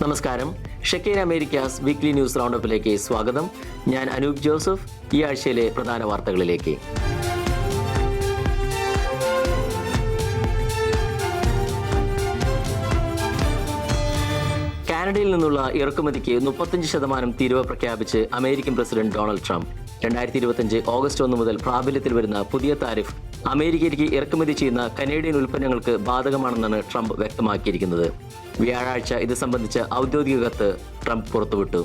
നമസ്കാരം. ഷെക്കൈൻ Americas weekly news റൗണ്ടപ്പിലേക്ക് സ്വാഗതം. ഞാൻ അനൂപ് ജോസഫ്. ഈ ആഴ്ചയിലെ പ്രധാന വാർത്തകളിലേക്ക്. കാനഡയിൽ നിന്നുള്ള ഇറക്കുമതിക്ക് 35% തീരുവ പ്രഖ്യാപിച്ച് American president Donald Trump. 2025 August 1 മുതൽ പ്രാബല്യത്തിൽ വരുന്ന പുതിയ താരിഫ് അമേരിക്കയിലേക്ക് ഇറക്കുമതി ചെയ്യുന്ന കനേഡിയൻ ഉൽപ്പന്നങ്ങൾക്ക് ബാധകമാണെന്നാണ് ട്രംപ് വ്യക്തമാക്കിയിരിക്കുന്നത്. വ്യാഴാഴ്ച ഇത് സംബന്ധിച്ച ഔദ്യോഗിക കത്ത് ട്രംപ് പുറത്തുവിട്ടു.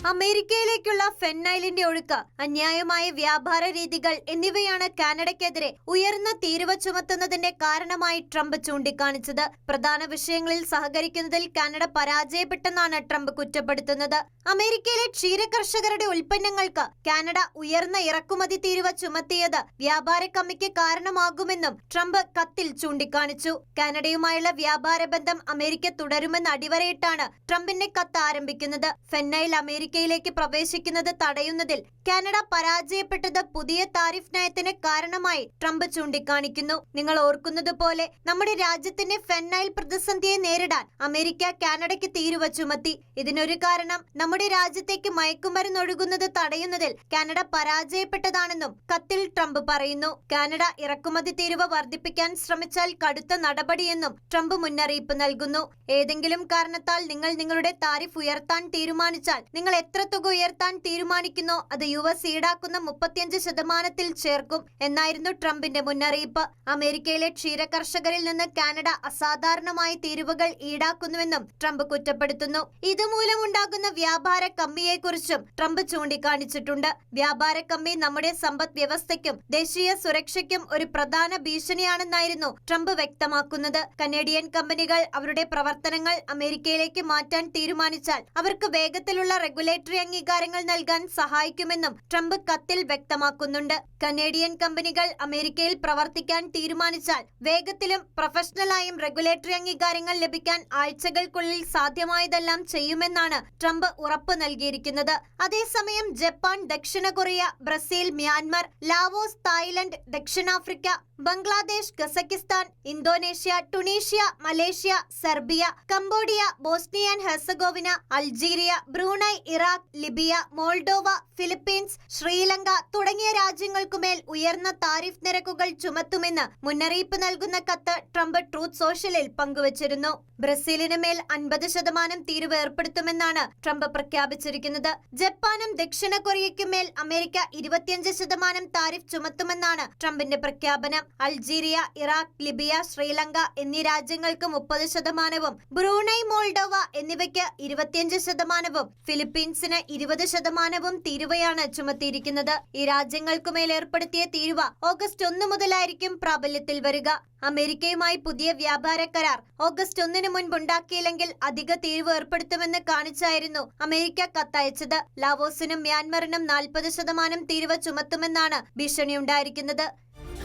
അമേരിക്കയിലേക്കുള്ള ഫെന്നൈലിന്റെ ഒഴുക്ക്, അന്യായമായ വ്യാപാര രീതികൾ എന്നിവയാണ് കാനഡയ്ക്കെതിരെ ഉയർന്ന തീരുവ ചുമത്തുന്നതിന്റെ കാരണമായി ട്രംപ് ചൂണ്ടിക്കാണിച്ചത്. പ്രധാന വിഷയങ്ങളിൽ സഹകരിക്കുന്നതിൽ കാനഡ പരാജയപ്പെട്ടെന്നാണ് ട്രംപ് കുറ്റപ്പെടുത്തുന്നത്. അമേരിക്കയിലെ ക്ഷീരകർഷകരുടെ ഉൽപ്പന്നങ്ങൾക്ക് കാനഡ ഉയർന്ന ഇറക്കുമതി തീരുവ ചുമത്തിയത് വ്യാപാര കമ്മിക്ക് കാരണമാകുമെന്നും ട്രംപ് കത്തിൽ ചൂണ്ടിക്കാണിച്ചു. കാനഡയുമായുള്ള വ്യാപാര ബന്ധം അമേരിക്ക തുടരുമെന്ന് അടിവരയിട്ടാണ് ട്രംപിന്റെ കത്ത് ആരംഭിക്കുന്നത്. ഫെന്നൈൽ അമേരിക്കയിലേക്ക് പ്രവേശിക്കുന്നത് തടയുന്നതിൽ കാനഡ പരാജയപ്പെട്ടത് പുതിയ താരിഫ് നയത്തിന് കാരണമായി ട്രംപ് ചൂണ്ടിക്കാണിക്കുന്നു. നിങ്ങൾ ഓർക്കുന്നതുപോലെ നമ്മുടെ രാജ്യത്തിന്റെ ഫെന്നൈൽ പ്രതിസന്ധിയെ നേരിടാൻ അമേരിക്ക കാനഡയ്ക്ക് തീരുവ ചുമത്തി. ഇതിനൊരു കാരണം നമ്മുടെ രാജ്യത്തേക്ക് മയക്കുമരുന്ന് ഒഴുകുന്നത് തടയുന്നതിൽ കാനഡ പരാജയപ്പെട്ടതാണെന്നും കത്തിൽ ട്രംപ് പറയുന്നു. കാനഡ ഇറക്കുമതി തീരുവ വർദ്ധിപ്പിക്കാൻ ശ്രമിച്ചാൽ കടുത്ത നടപടിയെന്നും ട്രംപ് മുന്നറിയിപ്പ് നൽകുന്നു. ഏതെങ്കിലും കാരണത്താൽ നിങ്ങൾ നിങ്ങളുടെ താരിഫ് ഉയർത്താൻ തീരുമാനിച്ചാൽ നിങ്ങൾ എത്ര തുക ഉയർത്താൻ തീരുമാനിക്കുന്നോ അത് US ഈടാക്കുന്ന 35% ചേർക്കും എന്നായിരുന്നു ട്രംപിന്റെ മുന്നറിയിപ്പ്. അമേരിക്കയിലെ ക്ഷീരകർഷകരിൽ നിന്ന് കാനഡ അസാധാരണമായ തീരുവകൾ ഈടാക്കുന്നുവെന്നും ട്രംപ് കുറ്റപ്പെടുത്തുന്നു. ഇതുമൂലമുണ്ടാകുന്ന വ്യാപാര കമ്മിയെക്കുറിച്ചും ട്രംപ് ചൂണ്ടിക്കാണിച്ചിട്ടുണ്ട്. വ്യാപാര കമ്മി നമ്മുടെ സമ്പദ് വ്യവസ്ഥയ്ക്കും ദേശീയ സുരക്ഷയ്ക്കും ഒരു പ്രധാന ഭീഷണിയാണെന്നായിരുന്നു ട്രംപ് വ്യക്തമാക്കുന്നത്. കനേഡിയൻ കമ്പനികൾ അവരുടെ പ്രവർത്തനങ്ങൾ അമേരിക്കയിലേക്ക് മാറ്റാൻ തീരുമാനിച്ചാൽ അവർക്ക് വേഗത്തിലുള്ള റെഗുലേറ്ററി അംഗീകാരങ്ങൾ നൽകാൻ സഹായിക്കുമെന്നും ട്രംപ് കത്തിൽ വ്യക്തമാക്കുന്നുണ്ട്. കനേഡിയൻ കമ്പനികൾ അമേരിക്കയിൽ പ്രവർത്തിക്കാൻ തീരുമാനിച്ചാൽ വേഗത്തിലും പ്രൊഫഷണലായും റെഗുലേറ്ററി അംഗീകാരങ്ങൾ ലഭിക്കാൻ ആഴ്ചകൾക്കുള്ളിൽ സാധ്യമായതെല്ലാം ചെയ്യുമെന്നാണ് ട്രംപ് ഉറപ്പ് നൽകിയിരിക്കുന്നത്. അതേസമയം ജപ്പാൻ, ദക്ഷിണ Korea, Brazil, Myanmar, Laos, Thailand, ദക്ഷിണാഫ്രിക്ക, Bangladesh, Kazakhstan, Indonesia, Tunisia, Malaysia, Serbia, Cambodia, Bosnia and Herzegovina, Algeria, Brunei, Iraq, Libya, Moldova, Philippines, Sri Lanka തുടങ്ങിയ രാജ്യങ്ങൾക്കുമേൽ ഉയർന്ന താരിഫ് നിരക്കുകൾ ചുമത്തുമെന്ന് മുന്നറിയിപ്പ് നൽകുന്ന കത്ത് ട്രംപ് ട്രൂത്ത് സോഷ്യലിൽ പങ്കുവച്ചിരുന്നു. ബ്രസീലിന് മേൽ 50% തീരുവ ഏർപ്പെടുത്തുമെന്നാണ് ട്രംപ് പ്രഖ്യാപിച്ചിരിക്കുന്നത്. ജപ്പാനും ദക്ഷിണ കൊറിയയ്ക്കും മേൽ അമേരിക്ക 25% താരിഫ് ചുമത്തുമെന്നാണ് ട്രംപിന്റെ പ്രഖ്യാപനം. അൾജീരിയ, ഇറാഖ്, ലിബിയ, ശ്രീലങ്ക എന്നീ രാജ്യങ്ങൾക്ക് 30%, ബ്രൂണൈ, മോൾഡോവ എന്നിവയ്ക്ക് 25%, ഫിലിപ്പീൻസിന് 20% തീരുവയാണ് ചുമത്തിയിരിക്കുന്നത്. ഈ രാജ്യങ്ങൾക്കുമേൽ ഏർപ്പെടുത്തിയ തീരുവ ഓഗസ്റ്റ് 1 മുതലായിരിക്കും പ്രാബല്യത്തിൽ വരിക. അമേരിക്കയുമായി പുതിയ വ്യാപാര കരാർ ഓഗസ്റ്റ് 1 മുൻപുണ്ടാക്കിയില്ലെങ്കിൽ അധിക തീരുവ ഏർപ്പെടുത്തുമെന്ന് കാണിച്ചായിരുന്നു അമേരിക്ക കത്തയച്ചത്. ലാവോസിനും മ്യാൻമറിനും 40% തീരുവ ചുമത്തുമെന്നാണ് ഭീഷണിയുണ്ടായിരിക്കുന്നത്.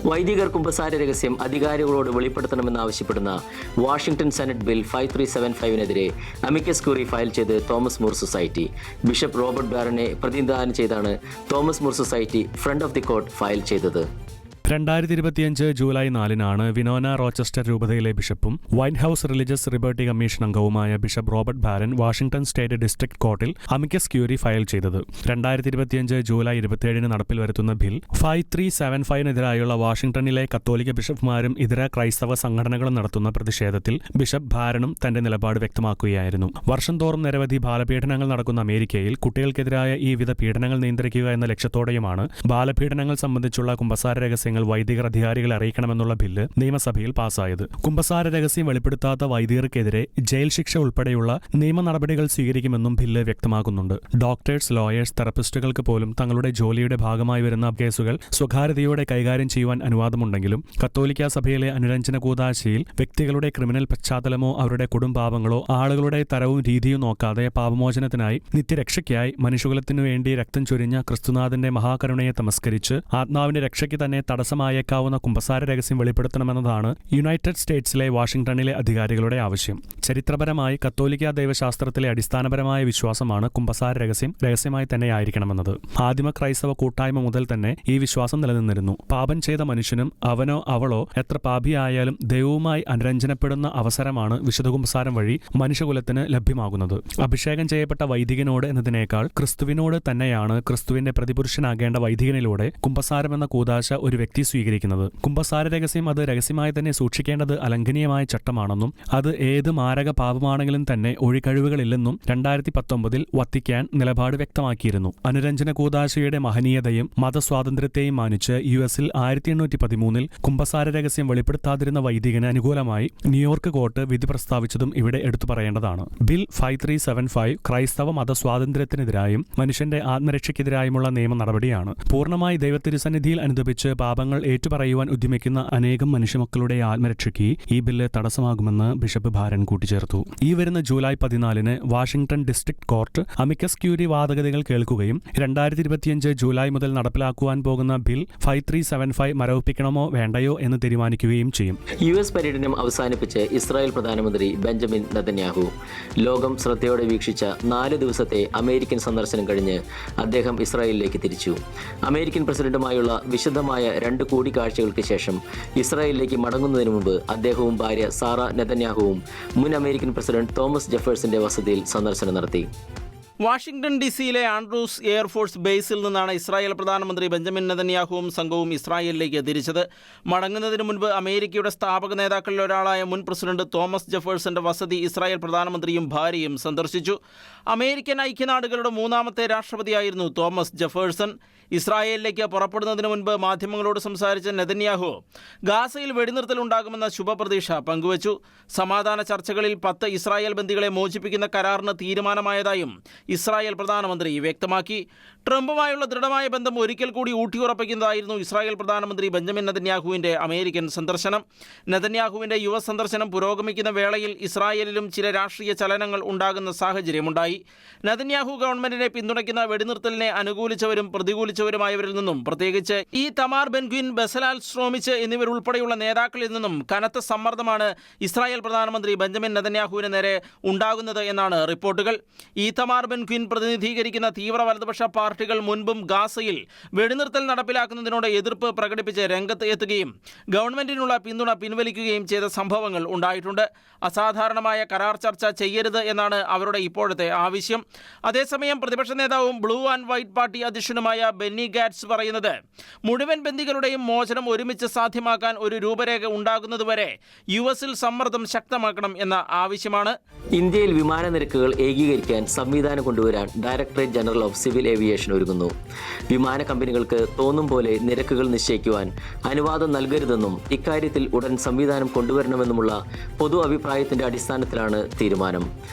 വൈദികർ കുമ്പസാര രഹസ്യം അധികാരികളോട് വെളിപ്പെടുത്തണമെന്നാവശ്യപ്പെടുന്ന വാഷിംഗ്ടൺ സെനറ്റ് ബിൽ 5375-നെതിരെ അമിക്കസ് ക്യൂറി ഫയൽ ചെയ്ത് Thomas More society. Bishop Robert ബാരനെ പ്രതിനിധാനം ചെയ്താണ് Thomas More society friend of the court file ചെയ്തത്. 2025 ജൂലൈ 4-നാണ് വിനോന റോച്ചസ്റ്റർ രൂപതയിലെ ബിഷപ്പും White House religious liberty commission അംഗവുമായ bishop Robert Barron Washington state district കോർട്ടിൽ അമിക്കസ് ക്യൂറി ഫയൽ ചെയ്തത്. 2025 ജൂലൈ 27-ന് നടപ്പിൽ വരുത്തുന്ന ബിൽ 5375-നെതിരായുള്ള വാഷിംഗ്ടണിലെ കത്തോലിക്ക ബിഷപ്പ്മാരും ഇതര ക്രൈസ്തവ സംഘടനകളും നടത്തുന്ന പ്രതിഷേധത്തിൽ ബിഷപ്പ് ബാരനും തന്റെ നിലപാട് വ്യക്തമാക്കുകയായിരുന്നു. വർഷം തോറും നിരവധി ബാലപീഡനങ്ങൾ നടക്കുന്ന അമേരിക്കയിൽ കുട്ടികൾക്കെതിരായ ഈ വിധ പീഡനങ്ങൾ നിയന്ത്രിക്കുക എന്ന ലക്ഷ്യത്തോടെയുമാണ് ബാലപീഡനങ്ങൾ സംബന്ധിച്ചുള്ള കുമ്പസാര രഹസ്യങ്ങൾ വൈദികർ അധികാരികളെ അറിയിക്കണമെന്നുള്ള ബില്ല് നിയമസഭയിൽ പാസായത്. കുമ്പസാര രഹസ്യം വെളിപ്പെടുത്താത്ത വൈദികർക്കെതിരെ ജയിൽ ശിക്ഷ ഉൾപ്പെടെയുള്ള നിയമ നടപടികൾ സ്വീകരിക്കുമെന്നും ബില്ല് വ്യക്തമാക്കുന്നുണ്ട്. ഡോക്ടേഴ്സ്, ലോയേഴ്സ്, തെറപ്പിസ്റ്റുകൾക്ക് പോലും തങ്ങളുടെ ജോലിയുടെ ഭാഗമായി വരുന്ന കേസുകൾ സ്വകാര്യതയോടെ കൈകാര്യം ചെയ്യുവാൻ അനുവാദമുണ്ടെങ്കിലും കത്തോലിക്ക സഭയിലെ അനുരഞ്ജന കൂദാശയിൽ വ്യക്തികളുടെ ക്രിമിനൽ പശ്ചാത്തലമോ അവരുടെ കുടുംബാപങ്ങളോ ആളുകളുടെ തരവും രീതിയും നോക്കാതെ പാപമോചനത്തിനായി നിത്യരക്ഷയ്ക്കായി മനുഷ്യകുലത്തിനു വേണ്ടി രക്തം ചൊരിഞ്ഞ ക്രിസ്തുനാഥന്റെ മഹാകരുണയെ തമസ്കരിച്ച് ആത്മാവിന്റെ രക്ഷയ്ക്ക് തന്നെ തടസ്സം തടസ്സമായേക്കാവുന്ന കുമ്പസാര രഹസ്യം വെളിപ്പെടുത്തണമെന്നതാണ് യുണൈറ്റഡ് സ്റ്റേറ്റ്സിലെ വാഷിംഗ്ടണിലെ അധികാരികളുടെ ആവശ്യം. ചരിത്രപരമായി കത്തോലിക്കാ ദൈവശാസ്ത്രത്തിലെ അടിസ്ഥാനപരമായ വിശ്വാസമാണ് കുമ്പസാര രഹസ്യം രഹസ്യമായി തന്നെയായിരിക്കണമെന്നത്. ആദിമ ക്രൈസ്തവ കൂട്ടായ്മ മുതൽ തന്നെ ഈ വിശ്വാസം നിലനിന്നിരുന്നു. പാപം ചെയ്ത മനുഷ്യനും അവനോ അവളോ എത്ര പാപിയായാലും ദൈവവുമായി അനുരഞ്ജനപ്പെടുന്ന അവസരമാണ് വിശുദ്ധ കുമ്പസാരം വഴി മനുഷ്യകുലത്തിന് ലഭ്യമാകുന്നത്. അഭിഷേകം ചെയ്യപ്പെട്ട വൈദികനോട് എന്നതിനേക്കാൾ ക്രിസ്തുവിനോട് തന്നെയാണ് ക്രിസ്തുവിന്റെ പ്രതിപുരുഷനാകേണ്ട വൈദികനിലൂടെ കുമ്പസാരം എന്ന കൂദാശ ഒരു വ്യക്തി സ്വീകരിക്കുന്നത്. കുമ്പസാര രഹസ്യം അത് രഹസ്യമായി തന്നെ സൂക്ഷിക്കേണ്ടത് അലംഘനീയമായ ചട്ടമാണെന്നും അത് ഏത് മാരക പാപമാണെങ്കിലും തന്നെ ഒഴികഴിവുകളില്ലെന്നും 2019 വത്തിക്കാൻ നിലപാട് വ്യക്തമാക്കിയിരുന്നു. അനുരഞ്ജന കൂദാശയുടെ മഹനീയതയും മതസ്വാതന്ത്ര്യത്തെയും മാനിച്ച് US-ൽ 1813 കുമ്പസാര രഹസ്യം വെളിപ്പെടുത്താതിരുന്ന വൈദികന് അനുകൂലമായി ന്യൂയോർക്ക് കോർട്ട് വിധി പ്രസ്താവിച്ചതും ഇവിടെ എടുത്തു പറയേണ്ടതാണ്. ബിൽ 5375 ക്രൈസ്തവ മതസ്വാതന്ത്ര്യത്തിനെതിരായും മനുഷ്യന്റെ ആത്മരക്ഷയ്ക്കെതിരായുമുള്ള നിയമ നടപടിയാണ്. പൂർണ്ണമായി ദൈവത്തിരുസന്നിധിയിൽ അനുദപിച്ച് പാപങ്ങൾ ഏറ്റുപറയുവാൻ ഉദ്യമിക്കുന്ന അനേകം മനുഷ്യമക്കളുടെ ആത്മരക്ഷയ്ക്ക് ഈ ബില്ല് തടസ്സമാകുമെന്ന് ബിഷപ്പ് ഭാരൻ കൂട്ടിച്ചേർത്തു. ഈ വരുന്ന July 14 Washington district court amicus curiae വാദഗതികൾ കേൾക്കുകയും 2025 ജൂലൈ മുതൽ നടപ്പിലാക്കുവാൻ പോകുന്ന ബിൽ 5375 മരവിപ്പിക്കണമോ വേണ്ടയോ എന്ന് തീരുമാനിക്കുകയും ചെയ്യും. US പര്യടനം അവസാനിപ്പിച്ച് ഇസ്രായേൽ പ്രധാനമന്ത്രി ബെഞ്ചമിൻ നെതന്യാഹു ലോകം ശ്രദ്ധയോടെ വീക്ഷിച്ച 4 ദിവസത്തെ അമേരിക്കൻ സന്ദർശനം കഴിഞ്ഞ് അദ്ദേഹം ഇസ്രായേലിലേക്ക് തിരിച്ചു. അമേരിക്കൻ പ്രസിഡന്റുമായുള്ള വിശദമായ 2 കൂടിക്കാഴ്ചകൾക്ക് ശേഷം ഇസ്രായേലിലേക്ക് മടങ്ങുന്നതിന് മുമ്പ് അദ്ദേഹവും ഭാര്യ സാറ നെതന്യാഹുവും മുൻ അമേരിക്കൻ പ്രസിഡന്റ് തോമസ് ജെഫേഴ്സന്റെ വസതിയിൽ സന്ദർശനം നടത്തി. വാഷിംഗ്ടൺ DC-യിലെ ആൻഡ്രൂസ് എയർഫോഴ്സ് ബേസിൽ നിന്നാണ് ഇസ്രായേൽ പ്രധാനമന്ത്രി ബെഞ്ചമിൻ നെതന്യാഹുവും സംഘവും ഇസ്രായേലിലേക്ക് തിരിച്ചത്. മടങ്ങുന്നതിന് മുൻപ് അമേരിക്കയുടെ സ്ഥാപക നേതാക്കളിൽ ഒരാളായ മുൻ പ്രസിഡന്റ് തോമസ് ജെഫേഴ്സന്റെ വസതി ഇസ്രായേൽ പ്രധാനമന്ത്രിയും ഭാര്യയും സന്ദർശിച്ചു. അമേരിക്കൻ ഐക്യനാടുകളുടെ 3ാമത്തെ രാഷ്ട്രപതിയായിരുന്നു തോമസ് ജെഫേഴ്സൺ. ഇസ്രായേലിലേക്ക് പുറപ്പെടുന്നതിന് മുൻപ് മാധ്യമങ്ങളോട് സംസാരിച്ച നെതന്യാഹു ഗാസയിൽ വെടിനിർത്തൽ ഉണ്ടാകുമെന്ന ശുഭപ്രതീക്ഷ പങ്കുവച്ചു. സമാധാന ചർച്ചകളിൽ 10 ഇസ്രായേൽ ബന്ദികളെ മോചിപ്പിക്കുന്ന കരാറിന് തീരുമാനമായതായും ഇസ്രായേൽ പ്രധാനമന്ത്രി വ്യക്തമാക്കി. ട്രംപുമായുള്ള ദൃഢമായ ബന്ധം ഒരിക്കൽ കൂടി ഊട്ടിയുറപ്പിക്കുന്നതായിരുന്നു ഇസ്രായേൽ പ്രധാനമന്ത്രി ബെഞ്ചമിൻ നെതന്യാഹുവിൻ്റെ അമേരിക്കൻ സന്ദർശനം. നെതന്യാഹുവിൻ്റെ US സന്ദർശനം പുരോഗമിക്കുന്ന വേളയിൽ ഇസ്രായേലിലും ചില രാഷ്ട്രീയ ചലനങ്ങൾ ഉണ്ടാകുന്ന സാഹചര്യമുണ്ടായി. നെതന്യാഹു ഗവൺമെന്റിനെ പിന്തുണയ്ക്കുന്ന വെടിനിർത്തലിനെ അനുകൂലിച്ചവരും പ്രതികൂലിച്ചവരുമായവരിൽ നിന്നും, പ്രത്യേകിച്ച് തമാർ ബെൻഗ്വിൻ, ബെസലാൽ സ്ട്രോമിച്ച് എന്നിവരുൾപ്പെടെയുള്ള നേതാക്കളിൽ നിന്നും കനത്ത സമ്മർദ്ദമാണ് ഇസ്രായേൽ പ്രധാനമന്ത്രി ബെഞ്ചമിൻ നെതന്യാഹുവിന് നേരെ ഉണ്ടാകുന്നത് എന്നാണ് റിപ്പോർട്ടുകൾ. തമാർ ബെൻഗ്വിൻ പ്രതിനിധീകരിക്കുന്ന തീവ്ര വലതുപക്ഷ പാർട്ടികൾ മുൻപും ഗാസയിൽ വെടിനിർത്തൽ നടപ്പിലാക്കുന്നതിനോട് എതിർപ്പ് പ്രകടിപ്പിച്ച് രംഗത്ത് എത്തുകയും ഗവൺമെന്റിനുള്ള പിന്തുണ പിൻവലിക്കുകയും ചെയ്ത സംഭവങ്ങൾ ഉണ്ടായിട്ടുണ്ട്. അസാധാരണമായ കരാർ ചർച്ച ചെയ്യരുത് എന്നാണ് അവരുടെ ഇപ്പോഴത്തെ ആവശ്യം. അതേസമയം പ്രതിപക്ഷ നേതാവും ബ്ലൂ ആൻഡ് വൈറ്റ് പാർട്ടി അധ്യക്ഷനുമായ ബെന്നി ഗാറ്റ്സ് പറയുന്നത് മുഴുവൻ ബന്ദികളുടെയും മോചനം ഒരുമിച്ച് സാധ്യമാക്കാൻ ഒരു രൂപരേഖ ഉണ്ടാകുന്നതുവരെ US-ൽ സമ്മർദ്ദം ശക്തമാക്കണം എന്ന ആവശ്യമാണ്. ഇന്ത്യയിൽ വിമാന നിരക്കുകൾ ഏകീകരിക്കാൻ സംവിധാനം കൊണ്ടുവരാൻ directorate general of civil aviation ഒരുങ്ങുന്നു. വിമാന കമ്പനികൾക്ക് തോന്നും പോലെ നിരക്കുകൾ നിശ്ചയിക്കുവാൻ അനുവാദം നൽകരുതെന്നും ഇക്കാര്യത്തിൽ ഉടൻ സംവിധാനം കൊണ്ടുവരണമെന്നുമുള്ള പൊതു അഭിപ്രായത്തിന്റെ അടിസ്ഥാനത്തിലാണ് തീരുമാനം.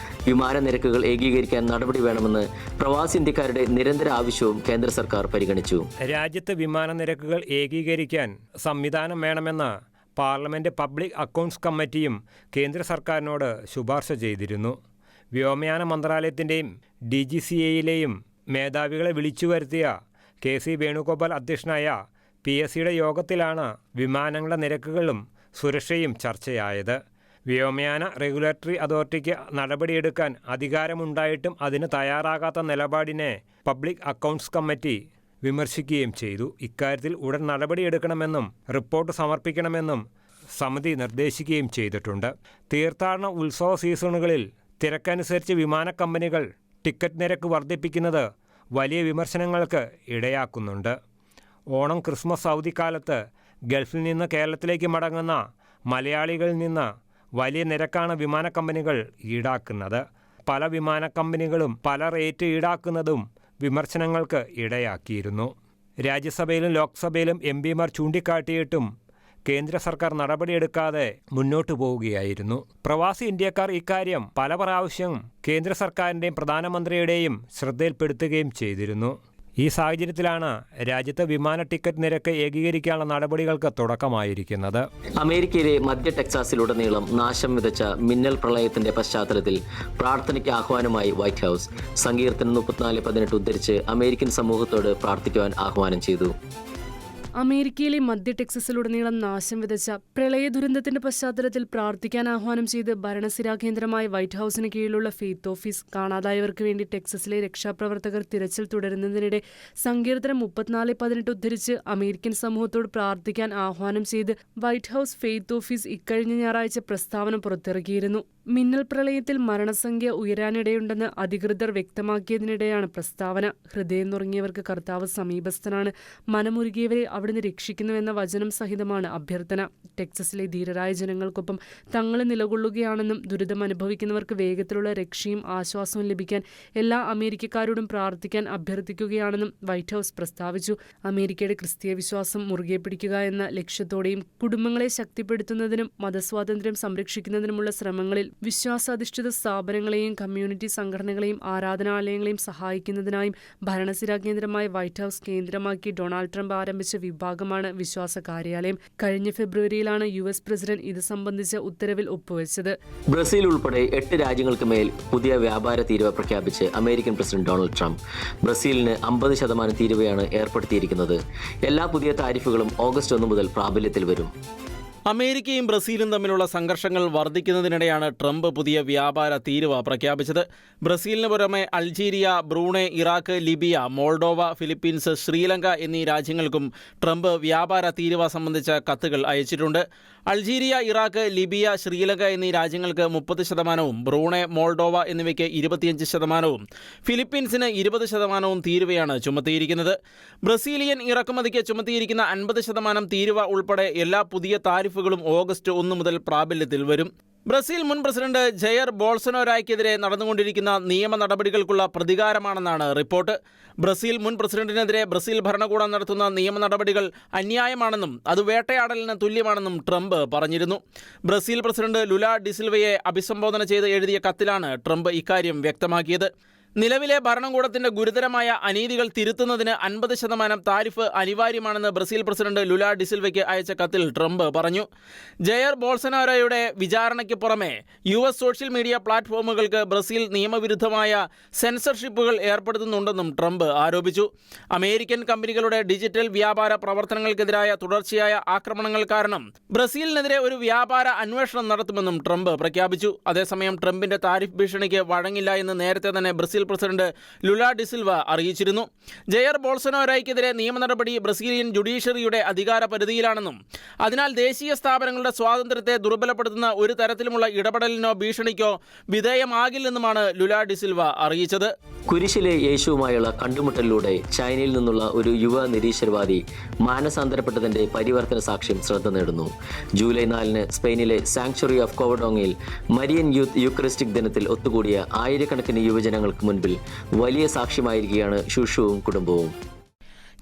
വിമാന നിരക്കുകൾ ഏകീകരിക്കാൻ നടപടി വേണമെന്ന് പ്രവാസി ഇന്ത്യക്കാരുടെ നിരന്തര ആവശ്യവും കേന്ദ്ര സർക്കാർ പരിഗണിച്ചു. രാജ്യത്ത് വിമാന നിരക്കുകൾ ഏകീകരിക്കാൻ സംവിധാനം വേണമെന്ന് പാർലമെന്റ് പബ്ലിക് അക്കൗണ്ട്സ് കമ്മിറ്റിയും കേന്ദ്ര സർക്കാരിനോട് ശുപാർശ ചെയ്തിരുന്നു. വ്യോമയാന മന്ത്രാലയത്തിൻ്റെയും DGCAയിലെയും മേധാവികളെ വിളിച്ചു വരുത്തിയ KC വേണുഗോപാൽ അധ്യക്ഷനായ PSCയുടെ യോഗത്തിലാണ് വിമാനങ്ങളുടെ നിരക്കുകളും സുരക്ഷയും ചർച്ചയായത്. വ്യോമയാന റെഗുലേറ്ററി അതോറിറ്റിക്ക് നടപടിയെടുക്കാൻ അധികാരമുണ്ടായിട്ടും അതിന് തയ്യാറാകാത്ത നിലപാടിനെ പബ്ലിക് അക്കൗണ്ട്സ് കമ്മിറ്റി വിമർശിക്കുകയും ചെയ്തു. ഇക്കാര്യത്തിൽ ഉടൻ നടപടിയെടുക്കണമെന്നും റിപ്പോർട്ട് സമർപ്പിക്കണമെന്നും സമിതി നിർദ്ദേശിക്കുകയും ചെയ്തിട്ടുണ്ട്. തീർത്ഥാടന ഉത്സവ സീസണുകളിൽ തിരക്കനുസരിച്ച് വിമാന കമ്പനികൾ ടിക്കറ്റ് നിരക്ക് വർദ്ധിപ്പിക്കുന്നത് വലിയ വിമർശനങ്ങൾക്ക് ഇടയാക്കുന്നുണ്ട്. ഓണം, ക്രിസ്മസ് അവധിക്കാലത്ത് ഗൾഫിൽ നിന്ന് കേരളത്തിലേക്ക് മടങ്ങുന്ന മലയാളികളിൽ നിന്ന് വലിയ നിരക്കാണ് വിമാന കമ്പനികൾ ഈടാക്കുന്നത്. പല വിമാന കമ്പനികളും പല റേറ്റ് ഈടാക്കുന്നതും വിമർശനങ്ങൾക്ക് ഇടയാക്കിയിരുന്നു. രാജ്യസഭയിലും ലോക്സഭയിലും MPമാർ ചൂണ്ടിക്കാട്ടിയിട്ടും കേന്ദ്ര സർക്കാർ നടപടിയെടുക്കാതെ മുന്നോട്ടു പോവുകയായിരുന്നു. പ്രവാസി ഇന്ത്യക്കാർ ഇക്കാര്യം പല പ്രാവശ്യം കേന്ദ്ര സർക്കാരിൻ്റെയും പ്രധാനമന്ത്രിയുടെയും ശ്രദ്ധയിൽപ്പെടുത്തുകയും ചെയ്തിരുന്നു. ഈ സാഹചര്യത്തിലാണ് രാജ്യത്തെ വിമാന ടിക്കറ്റ് നിരക്ക് ഏകീകരിക്കാനുള്ള നടപടികൾക്ക് തുടക്കമായിരിക്കുന്നത്. അമേരിക്കയിലെ മധ്യ ടെക്സാസിലുടനീളം നാശം വിതച്ച മിന്നൽ പ്രളയത്തിന്റെ പശ്ചാത്തലത്തിൽ പ്രാർത്ഥനയ്ക്ക് ആഹ്വാനമായി വൈറ്റ് ഹൗസ്. സങ്കീർത്തനം 34:18 ഉദ്ധരിച്ച് അമേരിക്കൻ സമൂഹത്തോട് പ്രാർത്ഥിക്കുവാൻ ആഹ്വാനം ചെയ്തു. അമേരിക്കയിലെ മധ്യ ടെക്സസിലുടനീളം നാശം വിതച്ച പ്രളയ ദുരന്തത്തിന്റെ പശ്ചാത്തലത്തിൽ പ്രാർത്ഥിക്കാൻ ആഹ്വാനം ചെയ്ത് ഭരണസിരാ കേന്ദ്രമായ വൈറ്റ് ഹൌസിന് കീഴിലുള്ള ഫെയ്ത്ത് ഓഫീസ് കാണാതായവർക്ക് വേണ്ടി ടെക്സസിലെ രക്ഷാപ്രവർത്തകർ തിരച്ചിൽ തുടരുന്നതിനിടെ സങ്കീർത്തനം 34:18 ഉദ്ധരിച്ച് അമേരിക്കൻ സമൂഹത്തോട് പ്രാർത്ഥിക്കാൻ ആഹ്വാനം ചെയ്ത് വൈറ്റ് ഹൌസ് ഫെയ്ത്ത് ഓഫീസ് ഇക്കഴിഞ്ഞ ഞായറാഴ്ച പ്രസ്താവന പുറത്തിറക്കിയിരുന്നു. മിന്നൽ പ്രളയത്തിൽ മരണസംഖ്യ ഉയരാനിടയുണ്ടെന്ന് അധികൃതർ വ്യക്തമാക്കിയതിനിടെയാണ് പ്രസ്താവന. ഹൃദയം നുറങ്ങിയവർക്ക് കർത്താവ് സമീപസ്ഥനാണ്, മനമുരുകിയവരെ അവിടുന്ന് രക്ഷിക്കുന്നുവെന്ന വചനം സഹിതമാണ് അഭ്യർത്ഥന. ടെക്സസിലെ ധീരരായ ജനങ്ങൾക്കൊപ്പം തങ്ങൾ നിലകൊള്ളുകയാണെന്നും ദുരിതം അനുഭവിക്കുന്നവർക്ക് വേഗത്തിലുള്ള രക്ഷയും ആശ്വാസവും ലഭിക്കാൻ എല്ലാ അമേരിക്കക്കാരോടും പ്രാർത്ഥിക്കാൻ അഭ്യർത്ഥിക്കുകയാണെന്നും വൈറ്റ് ഹൌസ് പ്രസ്താവിച്ചു. അമേരിക്കയുടെ ക്രിസ്തീയ വിശ്വാസം മുറുകെ പിടിക്കുക എന്ന ലക്ഷ്യത്തോടെയും കുടുംബങ്ങളെ ശക്തിപ്പെടുത്തുന്നതിനും മതസ്വാതന്ത്ര്യം സംരക്ഷിക്കുന്നതിനുമുള്ള ശ്രമങ്ങളിൽ വിശ്വാസാധിഷ്ഠിത സ്ഥാപനങ്ങളെയും കമ്മ്യൂണിറ്റി സംഘടനകളെയും ആരാധനാലയങ്ങളെയും സഹായിക്കുന്നതിനായും ഭരണസിരാ കേന്ദ്രമായ വൈറ്റ് ഹൌസ് കേന്ദ്രമാക്കി ഡൊണാൾഡ് ട്രംപ് ആരംഭിച്ച വിഭാഗമാണ് വിശ്വാസ കാര്യാലയം. കഴിഞ്ഞ ഫെബ്രുവരിയിലാണ് US പ്രസിഡന്റ് ഇത് സംബന്ധിച്ച ഉത്തരവിൽ ഒപ്പുവെച്ചത്. ബ്രസീൽ ഉൾപ്പെടെ 8 രാജ്യങ്ങൾക്ക് മേൽ പുതിയ വ്യാപാര തീരുവ പ്രഖ്യാപിച്ച് അമേരിക്കൻ പ്രസിഡന്റ് ഡൊണാൾഡ് ട്രംപ്. ബ്രസീലിന് 50% തീരുവയാണ് ഏർപ്പെടുത്തിയിരിക്കുന്നത്. എല്ലാ പുതിയ താരിഫുകളും ഓഗസ്റ്റ് 1 മുതൽ പ്രാബല്യത്തിൽ വരും. അമേരിക്കയും ബ്രസീലും തമ്മിലുള്ള സംഘർഷങ്ങൾ വർദ്ധിക്കുന്നതിനിടെയാണ് ട്രംപ് പുതിയ വ്യാപാര തീരുവ പ്രഖ്യാപിച്ചത്. ബ്രസീലിന് പുറമെ Algeria, Brunei, Iraq, Libya, Moldova, Philippines, Sri Lanka എന്നീ രാജ്യങ്ങൾക്കും ട്രംപ് വ്യാപാര തീരുവ സംബന്ധിച്ച കത്തുകൾ അയച്ചിട്ടുണ്ട്. അൾജീരിയ, ഇറാഖ്, ലിബിയ, ശ്രീലങ്ക എന്നീ രാജ്യങ്ങൾക്ക് 30%, ബ്രൂണൈ, മോൾഡോവ എന്നിവയ്ക്ക് 25%, ഫിലിപ്പീൻസിന് 20% തീരുവയാണ് ചുമത്തിയിരിക്കുന്നത്. ബ്രസീലിയൻ ഇറക്കുമതിക്ക് ചുമത്തിയിരിക്കുന്ന 50% തീരുവ ഉൾപ്പെടെ എല്ലാ പുതിയ താരിഫുകളും ഓഗസ്റ്റ് 1 മുതൽ പ്രാബല്യത്തിൽ വരും. ബ്രസീൽ മുൻ പ്രസിഡന്റ് ജയർ ബോൾസനാരോയ്ക്കെതിരെ നടന്നുകൊണ്ടിരിക്കുന്ന നിയമ നടപടികൾക്കുള്ള പ്രതികാരമാണെന്നാണ് റിപ്പോർട്ട്. ബ്രസീൽ മുൻ പ്രസിഡന്റിനെതിരെ ബ്രസീൽ ഭരണകൂടം നടത്തുന്ന നിയമ നടപടികൾ അന്യായമാണെന്നും അത് വേട്ടയാടലിന് തുല്യമാണെന്നും ട്രംപ് പറഞ്ഞിരുന്നു. ബ്രസീൽ പ്രസിഡന്റ് ലുല ഡിസിൽവയെ അഭിസംബോധന ചെയ്ത് എഴുതിയ കത്തിലാണ് ട്രംപ് ഇക്കാര്യം വ്യക്തമാക്കിയത്. നിലവിലെ ഭരണകൂടത്തിന്റെ ഗുരുതരമായ അനീതികൾ തിരുത്തുന്നതിന് 50% താരിഫ് അനിവാര്യമാണെന്ന് ബ്രസീൽ പ്രസിഡന്റ് ലുല ഡിസിൽവയ്ക്ക് അയച്ച കത്തിൽ ട്രംപ് പറഞ്ഞു. ജയർ ബോൾസനാരോയുടെ വിചാരണയ്ക്ക് പുറമെ US സോഷ്യൽ മീഡിയ പ്ലാറ്റ്ഫോമുകൾക്ക് ബ്രസീൽ നിയമവിരുദ്ധമായ സെൻസർഷിപ്പുകൾ ഏർപ്പെടുത്തുന്നുണ്ടെന്നും ട്രംപ് ആരോപിച്ചു. അമേരിക്കൻ കമ്പനികളുടെ ഡിജിറ്റൽ വ്യാപാര പ്രവർത്തനങ്ങൾക്കെതിരായ തുടർച്ചയായ ആക്രമണങ്ങൾ കാരണം ബ്രസീലിനെതിരെ ഒരു വ്യാപാര അന്വേഷണം നടത്തുമെന്നും ട്രംപ് പ്രഖ്യാപിച്ചു. അതേസമയം ട്രംപിന്റെ താരിഫ് ഭീഷണിക്ക് വഴങ്ങില്ല എന്ന് നേരത്തെ തന്നെ ബ്രസീൽ പ്രസിഡന്റ് ലുല ഡിസിൽവ അറിയിച്ചിരുന്നു. ജയർ ബോൾസനാരോയ്ക്കെതിരെ നിയമ നടപടി ബ്രസീലിയൻ ജുഡീഷ്യറിയുടെ അധികാര പരിധിയിലാണെന്നും അതിനാൽ ദേശീയ സ്ഥാപനങ്ങളുടെ സ്വാതന്ത്ര്യത്തെ ദുർബലപ്പെടുത്തുന്ന ഒരു തരത്തിലുമുള്ള ഇടപെടലിനോ ഭീഷണിക്കോ വിധേയമാകില്ലെന്നുമാണ് ലുല ഡിസിൽവ അറിയിച്ചത്. കുരിശിലെ യേശുവുമായുള്ള കണ്ടുമുട്ടലിലൂടെ ചൈനയിൽ നിന്നുള്ള ഒരു യുവ നിരീശ്വരവാദി മാനസാന്തരപ്പെട്ടതിന്റെ പരിവർത്തന സാക്ഷ്യം ശ്രദ്ധ നേടുന്നു. ജൂലൈ 4 സ്പെയിനിലെ സാങ്ച്വറി ഓഫ് കോവഡോങ്ങിൽ മരിയൻ യൂത്ത് യൂക്കറിസ്റ്റിക് ദിനത്തിൽ ഒത്തുകൂടിയ ആയിരക്കണക്കിന് യുവജനങ്ങൾക്ക് മുൻപിൽ വലിയ സാക്ഷ്യമായിരിക്കുകയാണ് ഷൂഷുവും കുടുംബവും.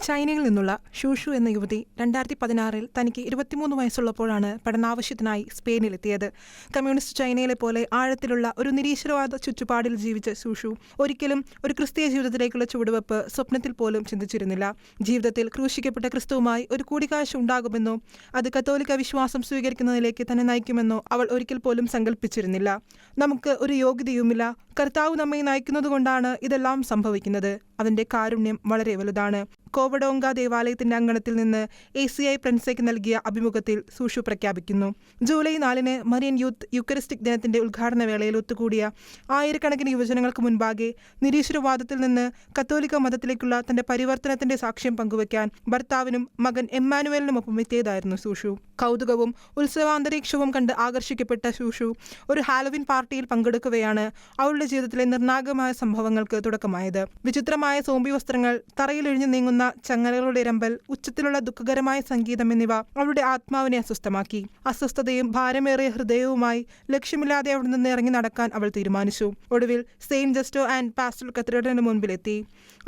ചൈനയിൽ നിന്നുള്ള ഷൂഷു എന്ന യുവതി 2016 തനിക്ക് 23 വയസ്സുള്ളപ്പോഴാണ് പഠനാവശ്യത്തിനായി സ്പെയിനിലെത്തിയത്. കമ്മ്യൂണിസ്റ്റ് ചൈനയിലെ പോലെ ആഴത്തിലുള്ള ഒരു നിരീശ്വരവാദ ചുറ്റുപാടിൽ ജീവിച്ച ഷൂഷു ഒരിക്കലും ഒരു ക്രിസ്തീയ ജീവിതത്തിലേക്കുള്ള ചുവടുവെപ്പ് സ്വപ്നത്തിൽ പോലും ചിന്തിച്ചിരുന്നില്ല. ജീവിതത്തിൽ ക്രൂശിക്കപ്പെട്ട ക്രിസ്തുവുമായി ഒരു കൂടിക്കാഴ്ച ഉണ്ടാകുമെന്നോ അത് കത്തോലിക്ക വിശ്വാസം സ്വീകരിക്കുന്നതിലേക്ക് തന്നെ നയിക്കുമെന്നോ അവൾ ഒരിക്കൽ പോലും സങ്കല്പിച്ചിരുന്നില്ല. നമുക്ക് ഒരു യോഗ്യതയുമില്ല, കർത്താവ് നമ്മെ നയിക്കുന്നതുകൊണ്ടാണ് ഇതെല്ലാം സംഭവിക്കുന്നത്. അവന്റെ കാരുണ്യം വളരെ വലുതാണ്. കോവഡോങ്ക ദേവാലയത്തിന്റെ അങ്കണത്തിൽ നിന്ന് ACI പ്രിൻസയ്ക്ക് നൽകിയ അഭിമുഖത്തിൽ സൂഷു പ്രഖ്യാപിക്കുന്നു. ജൂലൈ 4 മരിയൻ യൂത്ത് യൂക്കറിസ്റ്റിക് ദിനത്തിന്റെ ഉദ്ഘാടന വേളയിൽ ഒത്തുകൂടിയ ആയിരക്കണക്കിന് യുവജനങ്ങൾക്ക് മുൻപാകെ നിരീശ്വരവാദത്തിൽ നിന്ന് കത്തോലിക്ക മതത്തിലേക്കുള്ള തന്റെ പരിവർത്തനത്തിന്റെ സാക്ഷ്യം പങ്കുവയ്ക്കാൻ ഭർത്താവിനും മകൻ എമ്മാനുവേലിനുമൊപ്പം എത്തിയതായിരുന്നു സൂഷു. കൗതുകവും ഉത്സവാന്തരീക്ഷവും കണ്ട് ആകർഷിക്കപ്പെട്ട സൂഷു ഒരു ഹാലോവിൻ പാർട്ടിയിൽ പങ്കെടുക്കവെയാണ് അവളുടെ ജീവിതത്തിലെ നിർണായകമായ സംഭവങ്ങൾക്ക് തുടക്കമായത്. വിചിത്രമായ സോംബി വസ്ത്രങ്ങൾ, തറയിലിഴിഞ്ഞു നീങ്ങുന്ന ചങ്ങലകളുടെ രമ്പൽ, ഉച്ചത്തിലുള്ള ദുഃഖകരമായ സംഗീതം എന്നിവ അവളുടെ ആത്മാവിനെ അസ്വസ്ഥമാക്കി. അസ്വസ്ഥതയും ഭാരമേറിയ ഹൃദയവുമായി ലക്ഷ്യമില്ലാതെ അവിടെ നിന്ന് ഇറങ്ങി നടക്കാൻ അവൾ തീരുമാനിച്ചു. ഒടുവിൽ സെയിന്റ് ജസ്റ്റോ ആൻഡ് പാസ്റ്റൽ കത്തീഡ്രലിന് മുൻപിലെത്തി.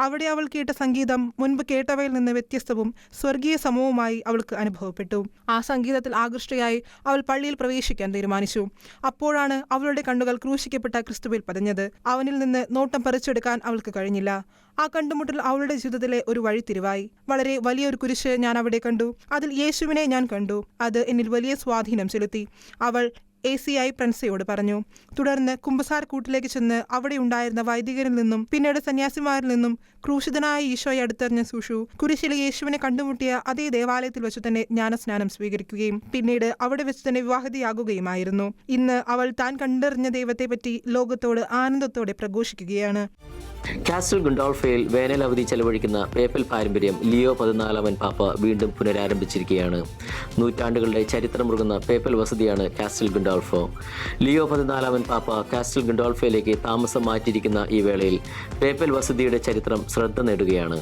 അവിടെ അവൾ കേട്ട സംഗീതം മുൻപ് കേട്ടവയിൽ നിന്ന് വ്യത്യസ്തവും സ്വർഗീയ സമവുമായി അവൾക്ക് അനുഭവപ്പെട്ടു. ആ സംഗീതത്തിൽ ആകൃഷ്ടയായി അവൾ പള്ളിയിൽ പ്രവേശിക്കാൻ തീരുമാനിച്ചു. അപ്പോഴാണ് അവളുടെ കണ്ണുകൾ ക്രൂശിക്കപ്പെട്ട ക്രിസ്തുവിൽ പതിഞ്ഞത്. അവനിൽ നിന്ന് നോട്ടം പറിച്ചെടുക്കാൻ അവൾക്ക് കഴിഞ്ഞില്ല. ആ കണ്ടുമുട്ടൽ അവളുടെ ജീവിതത്തിലെ ഒരു വഴിത്തിരിവായി. വളരെ വലിയൊരു കുരിശ് ഞാൻ അവിടെ കണ്ടു. അതിൽ യേശുവിനെ ഞാൻ കണ്ടു. അത് എന്നിൽ വലിയ സ്വാധീനം ചെലുത്തി. അവൾ ACI പ്രൻസയോട് പറഞ്ഞു. തുടർന്ന് കുമ്പസാരക്കൂട്ടിലേക്ക് ചെന്ന് അവിടെ ഉണ്ടായിരുന്ന വൈദികരിൽ നിന്നും പിന്നീട് സന്യാസിമാരിൽ നിന്നും ക്രൂശിതനായ ഈശോയെ അടുത്തെറിഞ്ഞ സുഷു കുരിശിലെ യേശുവിനെ കണ്ടുമുട്ടിയ അതേ ദേവാലയത്തിൽ വെച്ച് തന്നെ ജ്ഞാനസ്നാനം സ്വീകരിക്കുകയും പിന്നീട് അവിടെ വെച്ച് തന്നെ വിവാഹിതയാകുകയുമായിരുന്നു. ഇന്ന് അവൾ താൻ കണ്ടെറിഞ്ഞ ദൈവത്തെപ്പറ്റി ലോകത്തോട് ആനന്ദത്തോടെ പ്രഘോഷിക്കുകയാണ്. കാസ്റ്റൽ ഗുണ്ടോൾഫയിൽ വേനൽ അവധി ചെലവഴിക്കുന്ന പേപ്പൽ പാരമ്പര്യം ലിയോ 14 പാപ്പ വീണ്ടും പുനരാരംഭിച്ചിരിക്കുകയാണ്. നൂറ്റാണ്ടുകളുടെ ചരിത്രമുറുകുന്ന പേപ്പൽ വസതിയാണ് കാസ്റ്റൽ ഗുണ്ടോൾഫോ. ലിയോ 14 പാപ്പ കാസ്റ്റൽ ഗുണ്ടോൾഫോയിലേക്ക് താമസം മാറ്റിയിരിക്കുന്ന ഈ വേളയിൽ പേപ്പൽ വസതിയുടെ ചരിത്രം ശ്രദ്ധ നേടുകയാണ്.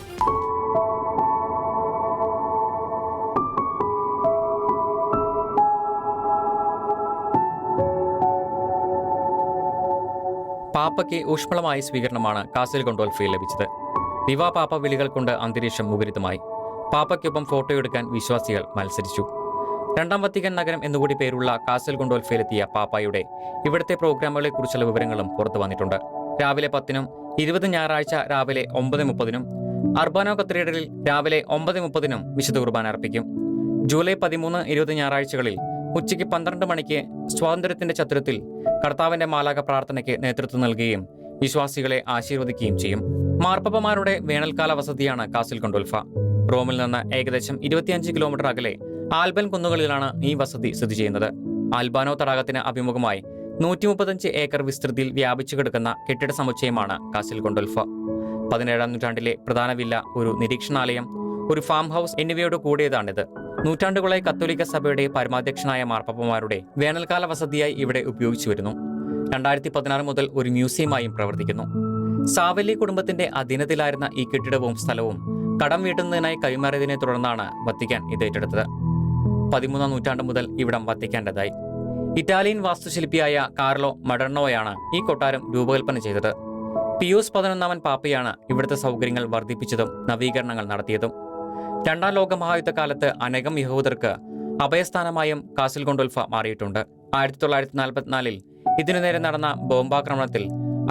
പാപ്പയ്ക്ക് ഊഷ്മളമായ സ്വീകരണമാണ് കാസ്റ്റൽ ഗുണ്ടോൾഫോയിൽ ലഭിച്ചത്. വിവാ പാപ്പ വിളികൾ കൊണ്ട് അന്തരീക്ഷം മുഖരിതമായി. പാപ്പയ്ക്കൊപ്പം ഫോട്ടോയെടുക്കാൻ വിശ്വാസികൾ മത്സരിച്ചു. രണ്ടാം വത്തിക്കാൻ നഗരം എന്നുകൂടി പേരുള്ള കാസ്റ്റൽ ഗുണ്ടോൾഫോയിലെത്തിയ പാപ്പായുടെ ഇവിടുത്തെ പ്രോഗ്രാമുകളെക്കുറിച്ചുള്ള വിവരങ്ങളും പുറത്തു വന്നിട്ടുണ്ട്. രാവിലെ 10-നും 20 ഞായറാഴ്ച രാവിലെ 9:30-നും അർബാനോ കത്തീഡ്രലിൽ രാവിലെ 9:30-നും വിശുദ്ധ കുർബാന അർപ്പിക്കും. ജൂലൈ 13, 20 ഞായറാഴ്ചകളിൽ ഉച്ചയ്ക്ക് 12 മണിക്ക് സ്വാതന്ത്ര്യത്തിന്റെ ചത്തുരത്തിൽ കർത്താവിന്റെ മാലാക പ്രാർത്ഥനയ്ക്ക് നേതൃത്വം നൽകുകയും വിശ്വാസികളെ ആശീർവദിക്കുകയും ചെയ്യും. മാർപ്പാപ്പമാരുടെ വേനൽക്കാല വസതിയാണ് കാസ്റ്റൽ ഗുണ്ടോൾഫ. റോമിൽ നിന്ന് ഏകദേശം 25 കിലോമീറ്റർ അകലെ ആൽബൻ കുന്നുകളിലാണ് ഈ വസതി സ്ഥിതി ചെയ്യുന്നത്. ആൽബാനോ തടാകത്തിന് അഭിമുഖമായി 135 ഏക്കർ വിസ്തൃതിയിൽ വ്യാപിച്ചു കിടക്കുന്ന കെട്ടിട സമുച്ചയമാണ് കാസ്റ്റൽ ഗുണ്ടോൾഫ. 17-ാം നൂറ്റാണ്ടിലെ പ്രധാന വില്ല, ഒരു നിരീക്ഷണാലയം, ഒരു ഫാം ഹൗസ് എന്നിവയോട് കൂടിയതാണിത്. നൂറ്റാണ്ടുകളായി കത്തോലിക്ക സഭയുടെ പരമാധ്യക്ഷനായ മാർപ്പാപ്പമാരുടെ വേനൽക്കാല വസതിയായി ഇവിടെ ഉപയോഗിച്ചു വരുന്നു. 2016 മുതൽ ഒരു മ്യൂസിയമായും പ്രവർത്തിക്കുന്നു. സാവല്ലി കുടുംബത്തിന്റെ അധീനത്തിലായിരുന്ന ഈ കെട്ടിടവും സ്ഥലവും കടം വീട്ടുന്നതിനായി കൈമാറിയതിനെ തുടർന്നാണ് വത്തിക്കാൻ ഇത് ഏറ്റെടുത്തത്. 13-ാം നൂറ്റാണ്ട് മുതൽ ഇവിടം വത്തിക്കാന്റേതായി. ഇറ്റാലിയൻ വാസ്തുശില്പിയായ കാർലോ മഡർണോയാണ് ഈ കൊട്ടാരം രൂപകൽപ്പന ചെയ്തത്. പിയൂസ് 11 പാപ്പയാണ് ഇവിടുത്തെ സൗകര്യങ്ങൾ വർദ്ധിപ്പിച്ചതും നവീകരണങ്ങൾ നടത്തിയതും. രണ്ടാം ലോക മഹായുദ്ധകാലത്ത് അനേകം യഹൂദർക്ക് അഭയസ്ഥാനമായും കാസ്റ്റൽ ഗുണ്ടോൾഫ മാറിയിട്ടുണ്ട്. 1944-ൽ ഇതിനു നേരെ നടന്ന ബോംബാക്രമണത്തിൽ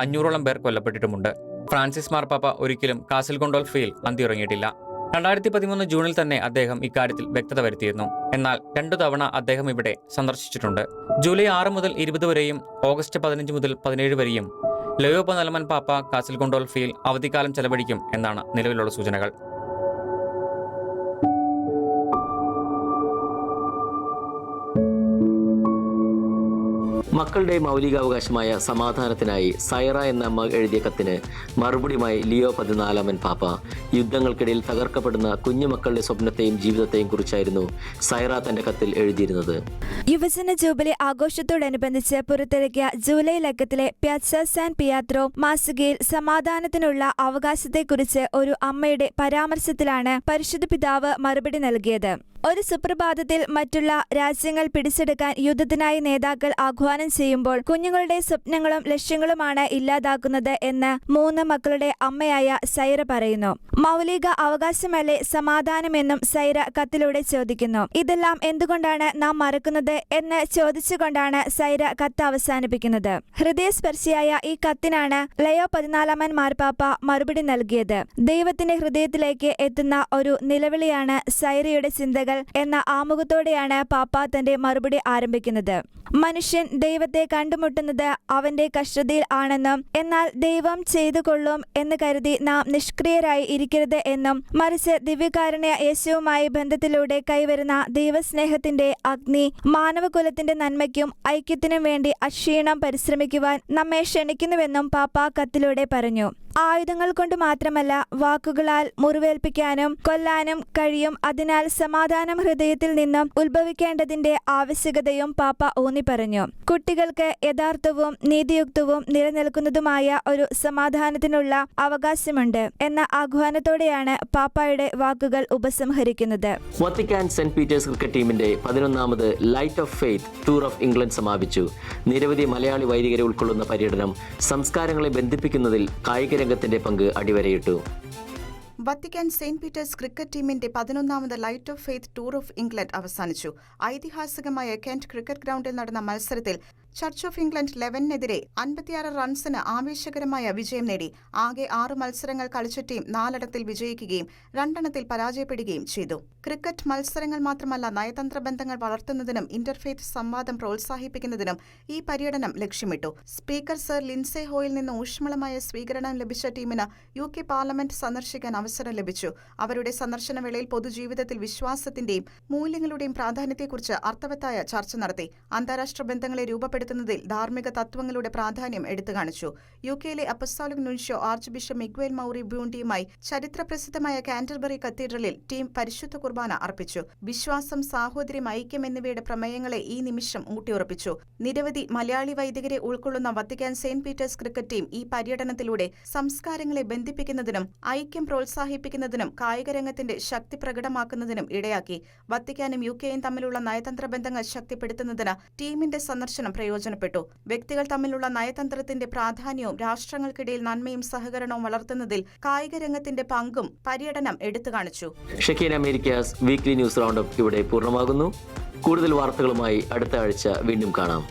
500ഓളം പേർ കൊല്ലപ്പെട്ടിട്ടുമുണ്ട്. ഫ്രാൻസിസ് മാർപ്പാപ്പ ഒരിക്കലും കാസ്റ്റൽ ഗുണ്ടോൾഫയിൽ അന്തിയുറങ്ങിയിട്ടില്ല. 2013 ജൂണിൽ തന്നെ അദ്ദേഹം ഇക്കാര്യത്തിൽ വ്യക്തത വരുത്തിയിരുന്നു. എന്നാൽ 2 തവണ അദ്ദേഹം ഇവിടെ സന്ദർശിച്ചിട്ടുണ്ട്. ജൂലൈ 6 മുതൽ 20 വരെയും ഓഗസ്റ്റ് 15 മുതൽ 17 വരെയും ലയോ 14 പാപ്പ കാസ്റ്റൽ ഗുണ്ടോൾഫയിൽ അവധിക്കാലം ചെലവഴിക്കും എന്നാണ് നിലവിലുള്ള സൂചനകൾ. മക്കളുടെ മൗലികാവകാശമായ സമാധാനത്തിനായി സൈറ എന്ന അമ്മ എഴുതിയ കത്തിന് മറുപടിയുമായി ലിയോ 14 പാപ്പ യുദ്ധങ്ങൾക്കിടയിൽ തകർക്കപ്പെടുന്ന കുഞ്ഞുമക്കളുടെ സ്വപ്നത്തെയും ജീവിതത്തെയും കുറിച്ചായിരുന്നു സൈറ തന്റെ കത്തിൽ എഴുതിയിരുന്നത്. യുവജന ജൂബിലി ആഘോഷത്തോടനുബന്ധിച്ച് പുറത്തിറക്കിയ ജൂലൈ ലക്കത്തിലെ പ്യാസ സാൻ പിയാത്രോ മാസികയിൽ സമാധാനത്തിനുള്ള അവകാശത്തെക്കുറിച്ച് ഒരു അമ്മയുടെ പരാമർശത്തിലാണ് പരിശുദ്ധ പിതാവ് മറുപടി നൽകിയത്. ഒരു സുപ്രഭാതത്തിൽ മറ്റുള്ള രാജ്യങ്ങൾ പിടിച്ചെടുക്കാൻ യുദ്ധത്തിനായി നേതാക്കൾ ആഹ്വാനം ചെയ്യുമ്പോൾ കുഞ്ഞുങ്ങളുടെ സ്വപ്നങ്ങളും ലക്ഷ്യങ്ങളുമാണ് ഇല്ലാതാക്കുന്നത് എന്ന് 3 മക്കളുടെ അമ്മയായ സൈറ പറയുന്നു. മൗലിക അവകാശമല്ലേ സമാധാനമെന്നും സൈറ കത്തിലൂടെ ചോദിക്കുന്നു. ഇതെല്ലാം എന്തുകൊണ്ടാണ് നാം മറക്കുന്നത് എന്ന് ചോദിച്ചുകൊണ്ടാണ് സൈറ കത്ത് അവസാനിപ്പിക്കുന്നത്. ഹൃദയസ്പർശിയായ ഈ കത്തിനാണ് ലയോ 14 മാർപ്പാപ്പ മറുപടി നൽകിയത്. ദൈവത്തിന്റെ ഹൃദയത്തിലേക്ക് എത്തുന്ന ഒരു നിലവിളിയാണ് സൈറയുടെ ചിന്തകൾ എന്ന ആമുഖത്തോടെയാണ് പാപ്പ തന്റെ മറുപടി ആരംഭിക്കുന്നത്. മനുഷ്യൻ ദൈവത്തെ കണ്ടുമുട്ടുന്നത് അവന്റെ കഷ്ടതയിൽ ആണെന്നും എന്നാൽ ദൈവം ചെയ്തു കൊള്ളും എന്ന് കരുതി നാം നിഷ്ക്രിയരായി ഇരിക്കരുത് എന്നും മറിച്ച് ദിവ്യകാരുണ്യ യേശുവുമായി ബന്ധത്തിലൂടെ കൈവരുന്ന ദൈവസ്നേഹത്തിന്റെ അഗ്നി മാനവകുലത്തിന്റെ നന്മയ്ക്കും ഐക്യത്തിനും വേണ്ടി അക്ഷീണം പരിശ്രമിക്കുവാൻ നമ്മെ ക്ഷണിക്കുന്നുവെന്നും പാപ്പ കത്തിലൂടെ പറഞ്ഞു. ആയുധങ്ങൾ കൊണ്ട് മാത്രമല്ല വാക്കുകളാൽ മുറിവേൽപ്പിക്കാനും കൊല്ലാനും കഴിയും. അതിനാൽ സമാധാനം ഹൃദയത്തിൽ നിന്നും ഉത്ഭവിക്കേണ്ടതിന്റെ ആവശ്യകതയും പാപ്പ ഊന്നിപ്പറഞ്ഞു. കുട്ടികൾക്ക് യഥാർത്ഥവും നീതിയുക്തവും നിലനിൽക്കുന്നതുമായ ഒരു സമാധാനത്തിനുള്ള അവകാശമുണ്ട് എന്ന ആഹ്വാനത്തോടെയാണ് പാപ്പായുടെ വാക്കുകൾ ഉപസംഹരിക്കുന്നത്. വത്തിക്കാൻ സെന്റ് പീറ്റേഴ്സ് ക്രിക്കറ്റ് ടീമിന്റെ 11ാമത് light of faith tour of England സമാപിച്ചു. നിരവധി മലയാളി വൈദികരെ ഉൾക്കൊള്ളുന്ന പര്യടനം സംസ്കാരങ്ങളെ ബന്ധിപ്പിക്കുന്നതിൽ കായിക രംഗത്തിന്റെ പങ്ക് അടിവരയിട്ടു. വത്തിക്കാൻ സെന്റ് പീറ്റേഴ്സ് ക്രിക്കറ്റ് ടീമിന്റെ 11ാമത് light of faith tour of England അവസാനിച്ചു. ഐതിഹാസികമായ കെന്റ് ക്രിക്കറ്റ് ഗ്രൗണ്ടിൽ നടന്ന മത്സരത്തിൽ ചർച്ച് ഓഫ് ഇംഗ്ലണ്ട് 11-നെതിരെ 56 റൺസിന് ആവേശകരമായ വിജയം നേടി. ആകെ 6 മത്സരങ്ങൾ കളിച്ച ടീം 4 വിജയിക്കുകയും 2 പരാജയപ്പെടുകയും ചെയ്തു. ക്രിക്കറ്റ് മത്സരങ്ങൾ മാത്രമല്ല, നയതന്ത്ര ബന്ധങ്ങൾ വളർത്തുന്നതിനും ഇന്റർഫെയ്ത്ത് സംവാദം പ്രോത്സാഹിപ്പിക്കുന്നതിനും ഈ പര്യടനം ലക്ഷ്യമിട്ടു. സ്പീക്കർ സർ ലിൻസെ ഹോയിൽ നിന്ന് ഊഷ്മളമായ സ്വീകരണം ലഭിച്ച ടീമിന് UK പാർലമെന്റ് സന്ദർശിക്കാൻ അവസരം ലഭിച്ചു. അവരുടെ സന്ദർശന വേളയിൽ പൊതുജീവിതത്തിൽ വിശ്വാസത്തിന്റെയും മൂല്യങ്ങളുടെയും പ്രാധാന്യത്തെക്കുറിച്ച് അർത്ഥവത്തായ ചർച്ച നടത്തി. അന്താരാഷ്ട്ര ബന്ധങ്ങളെ രൂപപ്പെടുത്തുന്നതിൽ ധാർമ്മിക തത്വങ്ങളുടെ പ്രാധാന്യം എടുത്തുകാണിച്ചു. UK-യിലെ apostolic nuncio archbishop Miguel Maury ബ്യൂണ്ടിയുമായി ചരിത്രപ്രസിദ്ധമായ കാന്റർബറി കത്തീഡ്രലിൽ ടീം പരിശുദ്ധ കുർബാന അർപ്പിച്ചു. വിശ്വാസം, സാഹോദര്യം, ഐക്യം എന്നിവയുടെ പ്രമേയങ്ങളെ ഈ നിമിഷം ഊട്ടിയുറപ്പിച്ചു. നിരവധി മലയാളി വൈദികരെ ഉൾക്കൊള്ളുന്ന Vatican Saint Peter's cricket team ഈ പര്യടനത്തിലൂടെ സംസ്കാരങ്ങളെ ബന്ധിപ്പിക്കുന്നതിനും ഐക്യം പ്രോത്സാഹിപ്പിക്കുന്നതിനും കായികരംഗത്തിന്റെ ശക്തി പ്രകടമാക്കുന്നതിനും ഇടയാക്കി. വത്തിക്കാനും UK-യും തമ്മിലുള്ള നയതന്ത്ര ബന്ധങ്ങൾ ശക്തിപ്പെടുത്തുന്നതിന് ടീമിന്റെ സന്ദർശനം പ്രയോജനപ്പെട്ടു. വ്യക്തികൾ തമ്മിലുള്ള നയതന്ത്രത്തിന്റെ പ്രാധാന്യവും രാഷ്ട്രങ്ങൾക്കിടയിൽ നന്മയും സഹകരണവും വളർത്തുന്നതിൽ കായികരംഗത്തിന്റെ പങ്കും പര്യടനം എടുത്തുകാണിച്ചു. Shekinah Americas weekly news roundup ഇവിടെ പൂർണ്ണമാകുന്നു. കൂടുതൽ വാർത്തകളുമായി അടുത്ത ആഴ്ച വീണ്ടും കാണാം.